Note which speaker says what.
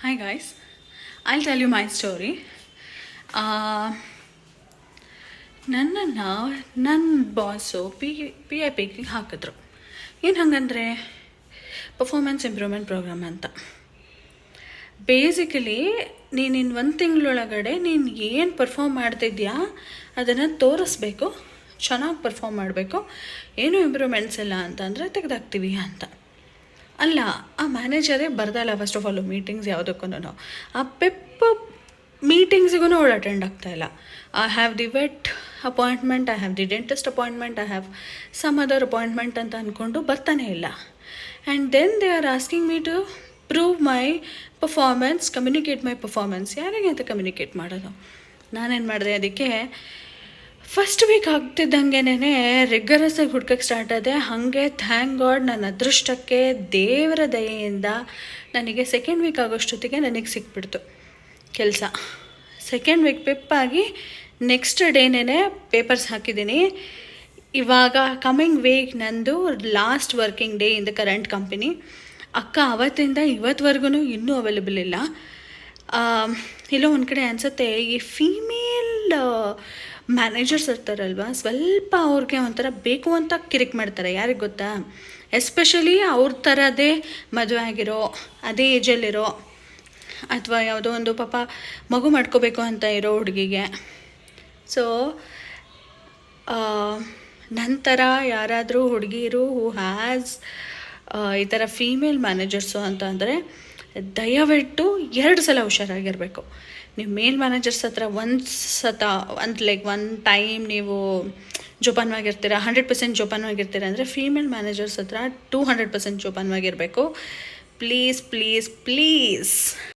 Speaker 1: Hi guys, I'll tell you my story. ನನ್ನನ್ನು ನನ್ನ boss P I ಪಿಗೆ ಹಾಕಿದ್ರು. ಏನು ಹಾಗಂದರೆ ಪರ್ಫಾರ್ಮೆನ್ಸ್ ಇಂಪ್ರೂವ್ಮೆಂಟ್ ಪ್ರೋಗ್ರಾಮ್ ಅಂತ. ಬೇಸಿಕಲಿ ನೀನು ಒಂದು ತಿಂಗಳೊಳಗಡೆ ನೀನು ಏನು ಪರ್ಫಾರ್ಮ್ ಮಾಡ್ತಿದ್ಯಾ ಅದನ್ನು ತೋರಿಸ್ಬೇಕು, ಚೆನ್ನಾಗಿ ಪರ್ಫಾರ್ಮ್ ಮಾಡಬೇಕು, ಏನೂ ಇಂಪ್ರೂವ್ಮೆಂಟ್ಸ್ ಇಲ್ಲ ಅಂತಂದರೆ ತೆಗೆದಾಕ್ತೀವಿ ಅಂತ. ಅಲ್ಲ, ಆ ಮ್ಯಾನೇಜರೇ ಬರ್ದಲ್ಲ ಫಸ್ಟ್ ಆಫ್ ಆಲು ಮೀಟಿಂಗ್ಸ್ ಯಾವುದಕ್ಕೂ. ಆ ಮೀಟಿಂಗ್ಸಿಗೂ ಅವಳು ಅಟೆಂಡ್ ಆಗ್ತಾಯಿಲ್ಲ. I have the vet appointment, I have the dentist appointment, I have some other appointment ಅಂತ ಅಂದ್ಕೊಂಡು ಬರ್ತಾನೆ ಇಲ್ಲ. And then they are asking me to prove my performance, communicate my performance. ಯಾರಿಗೆ ಅಂತ ಕಮ್ಯುನಿಕೇಟ್ ಮಾಡೋದು? ನಾನೇನು ಮಾಡಿದೆ, ಅದಕ್ಕೆ ಫಸ್ಟ್ ವೀಕ್ ಆಗ್ತಿದ್ದಂಗೆನೇ ರಿಗರಸ್ಸಾಗಿ ಹುಡ್ಕಕ್ಕೆ ಸ್ಟಾರ್ಟ್ ಆದೆ. ಹಾಗೆ ಥ್ಯಾಂಕ್ ಗಾಡ್, ನನ್ನ ಅದೃಷ್ಟಕ್ಕೆ ದೇವರ ದಯೆಯಿಂದ ನನಗೆ ಸೆಕೆಂಡ್ ವೀಕ್ ಆಗೋಷ್ಟೊತ್ತಿಗೆ ನನಗೆ ಸಿಕ್ಬಿಡ್ತು ಕೆಲಸ. ಸೆಕೆಂಡ್ ವೀಕ್ ಪಿಪ್ಪಾಗಿ ನೆಕ್ಸ್ಟ್ ಡೇನೇ ಪೇಪರ್ಸ್ ಹಾಕಿದ್ದೀನಿ. ಇವಾಗ ಕಮಿಂಗ್ ವೀಕ್ ನಂದು last working day in the current company. ಅಕ್ಕ ಅವತ್ತಿಂದ ಇವತ್ತುವರೆಗೂ ಇನ್ನೂ ಅವೈಲೇಬಲ್ ಇಲ್ಲ. ಎಲ್ಲೋ ಒಂದು ಕಡೆ ಅನಿಸುತ್ತೆ, ಈ ಫೀಮೇಲ್ ಮ್ಯಾನೇಜರ್ಸ್ ಇರ್ತಾರಲ್ವ, ಸ್ವಲ್ಪ ಅವ್ರಿಗೆ ಒಂಥರ ಬೇಕು ಅಂತ ಕಿರಿಕ್ ಮಾಡ್ತಾರೆ. ಯಾರಿಗೆ ಗೊತ್ತಾ? ಎಸ್ಪೆಷಲಿ ಅವ್ರ ಥರದೇ ಮದುವೆ ಆಗಿರೋ, ಅದೇ ಏಜಲ್ಲಿರೋ, ಅಥವಾ ಯಾವುದೋ ಒಂದು ಪಾಪ ಮಗು ಮಾಡ್ಕೋಬೇಕು ಅಂತ ಇರೋ ಹುಡುಗಿಗೆ. ಸೊ ನಂತರ ಯಾರಾದರೂ ಹುಡುಗಿರು ಹೂ ಹ್ಯಾಸ್ ಈ ಥರ ಫೀಮೇಲ್ ಮ್ಯಾನೇಜರ್ಸು ಅಂತ ಅಂದರೆ ದಯವಿಟ್ಟು 2 ಸಲ ಹುಷಾರಾಗಿರಬೇಕು. ನೀವು ಮೇಲ್ ಮ್ಯಾನೇಜರ್ಸ್ ಹತ್ರ ಒಂದು ಟೈಮ್ ನೀವು ಜೋಪಾನವಾಗಿರ್ತೀರ, 100% ಜೋಪಾನವಾಗಿರ್ತೀರ ಅಂದರೆ ಫೀಮೇಲ್ ಮ್ಯಾನೇಜರ್ಸ್ ಹತ್ರ 200% ಜೋಪಾನವಾಗಿರಬೇಕು. Please please please.